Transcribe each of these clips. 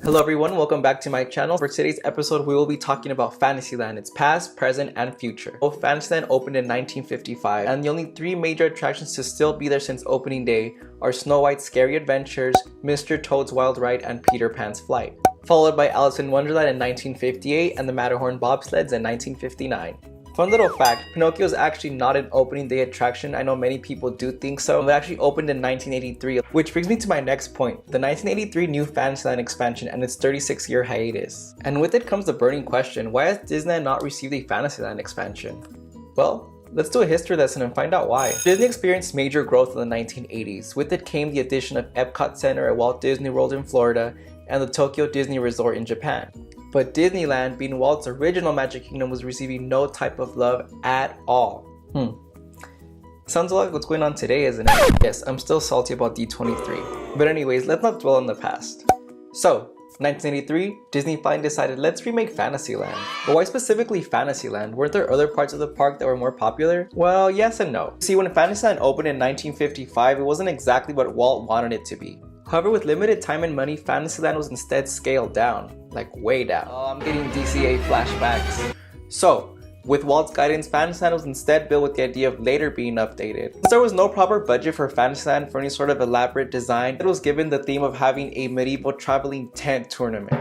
Hello everyone, welcome back to my channel. For today's episode, we will be talking about Fantasyland, its past, present, and future. Both Fantasyland opened in 1955, and the only three major attractions to still be there since opening day are Snow White's Scary Adventures, Mr. Toad's Wild Ride, and Peter Pan's Flight. Followed by Alice in Wonderland in 1958 and the Matterhorn Bobsleds in 1959. Fun little fact, Pinocchio is actually not an opening day attraction. I know many people do think so. It actually opened in 1983, which brings me to my next point, the 1983 new Fantasyland expansion and its 36-year hiatus. And with it comes the burning question, why has Disneyland not received a Fantasyland expansion? Well, let's do a history lesson and find out why. Disney experienced major growth in the 1980s. With it came the addition of Epcot Center at Walt Disney World in Florida and the Tokyo Disney Resort in Japan. But Disneyland, being Walt's original Magic Kingdom, was receiving no type of love at all. Sounds a lot like what's going on today, isn't it? Yes, I'm still salty about D23. But anyways, let's not dwell on the past. So, 1983, Disney finally decided, let's remake Fantasyland. But why specifically Fantasyland? Weren't there other parts of the park that were more popular? Well, yes and no. See, when Fantasyland opened in 1955, it wasn't exactly what Walt wanted it to be. However, with limited time and money, Fantasyland was instead scaled down. Like, way down. Oh, I'm getting DCA flashbacks. So, with Walt's guidance, Fantasyland was instead built with the idea of later being updated. Since there was no proper budget for Fantasyland for any sort of elaborate design, it was given the theme of having a medieval traveling tent tournament.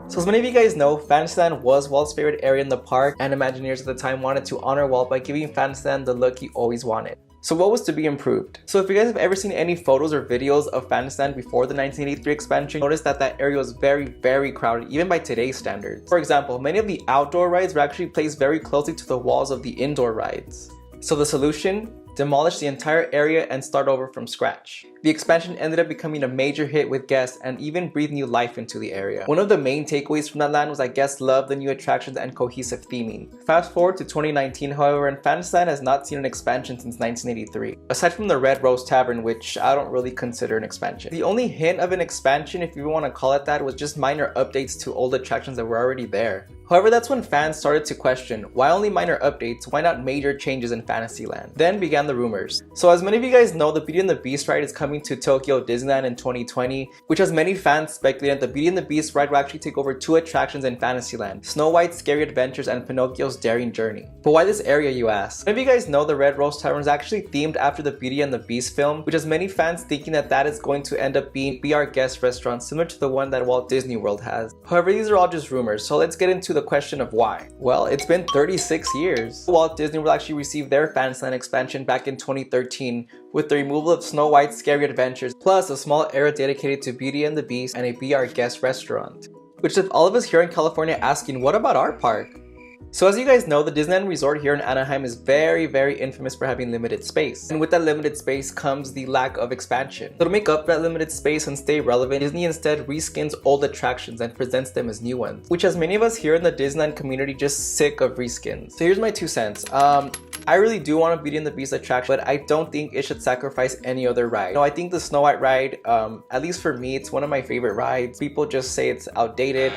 So as many of you guys know, Fantasyland was Walt's favorite area in the park, and Imagineers at the time wanted to honor Walt by giving Fantasyland the look he always wanted. So what was to be improved? So if you guys have ever seen any photos or videos of Fantasyland before the 1983 expansion, notice that that area was very crowded, even by today's standards. For example, many of the outdoor rides were actually placed very closely to the walls of the indoor rides. So the solution? Demolish the entire area and start over from scratch. The expansion ended up becoming a major hit with guests and even breathed new life into the area. One of the main takeaways from that land was that guests loved the new attractions and cohesive theming. Fast forward to 2019, however, and Fantasyland has not seen an expansion since 1983. Aside from the Red Rose Tavern, which I don't really consider an expansion. The only hint of an expansion, if you want to call it that, was just minor updates to old attractions that were already there. However, that's when fans started to question, why only minor updates, why not major changes in Fantasyland? Then began the rumors. So as many of you guys know, the Beauty and the Beast ride is coming to Tokyo Disneyland in 2020, which has many fans speculating that the Beauty and the Beast ride will actually take over two attractions in Fantasyland, Snow White's Scary Adventures and Pinocchio's Daring Journey. But why this area, you ask? Many of you guys know the Red Rose Tavern is actually themed after the Beauty and the Beast film, which has many fans thinking that that is going to end up being Be Our Guest restaurant similar to the one that Walt Disney World has. However, these are all just rumors, so let's get into the question of why. Well, it's been 36 years. Walt Disney World actually received their Fantasyland expansion back in 2013 with the removal of Snow White's Scary Adventures, plus a small area dedicated to Beauty and the Beast and a Be Our Guest restaurant. Which left all of us here in California asking, what about our park? So as you guys know, the Disneyland Resort here in Anaheim is very infamous for having limited space. And with that limited space comes the lack of expansion. So to make up that limited space and stay relevant, Disney instead reskins old attractions and presents them as new ones, which has many of us here in the Disneyland community just sick of reskins. So here's my 2 cents. I really do want a Beauty and the Beast attraction, but I don't think it should sacrifice any other ride. No, I think the Snow White ride, at least for me, it's one of my favorite rides. People just say it's outdated,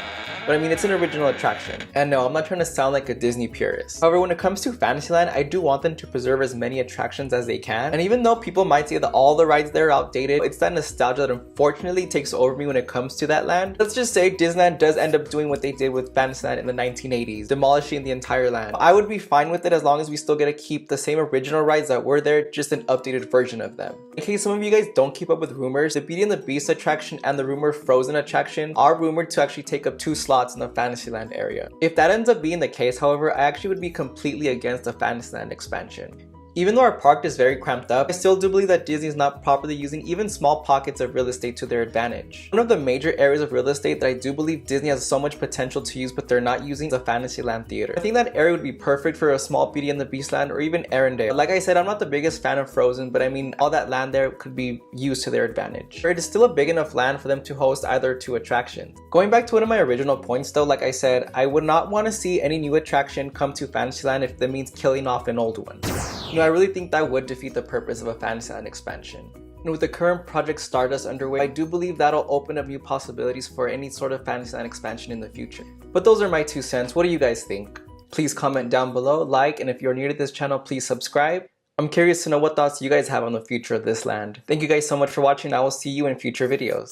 but I mean, it's an original attraction. And no, I'm not trying to sound like a Disney purist. However, when it comes to Fantasyland, I do want them to preserve as many attractions as they can. And even though people might say that all the rides there are outdated, it's that nostalgia that unfortunately takes over me when it comes to that land. Let's just say Disneyland does end up doing what they did with Fantasyland in the 1980s, demolishing the entire land. I would be fine with it as long as we still get to keep the same original rides that were there, just an updated version of them. In case some of you guys don't keep up with rumors, the Beauty and the Beast attraction and the rumored Frozen attraction are rumored to actually take up 2 slots in the Fantasyland area. If that ends up being the case, however, I actually would be completely against the Fantasyland expansion. Even though our park is very cramped up, I still do believe that Disney is not properly using even small pockets of real estate to their advantage. One of the major areas of real estate that I do believe Disney has so much potential to use but they're not using is the Fantasyland Theater. I think that area would be perfect for a small Beauty and the Beast land or even Arendelle. Like I said, I'm not the biggest fan of Frozen, but I mean, all that land there could be used to their advantage. It is still a big enough land for them to host either 2 attractions. Going back to one of my original points though, like I said, I would not want to see any new attraction come to Fantasyland if that means killing off an old one. You know, I really think that would defeat the purpose of a Fantasyland expansion. And with the current Project Stardust underway, I do believe that'll open up new possibilities for any sort of Fantasyland expansion in the future. But those are my 2 cents. What do you guys think? Please comment down below, like, and if you're new to this channel, please subscribe. I'm curious to know what thoughts you guys have on the future of this land. Thank you guys so much for watching. I will see you in future videos.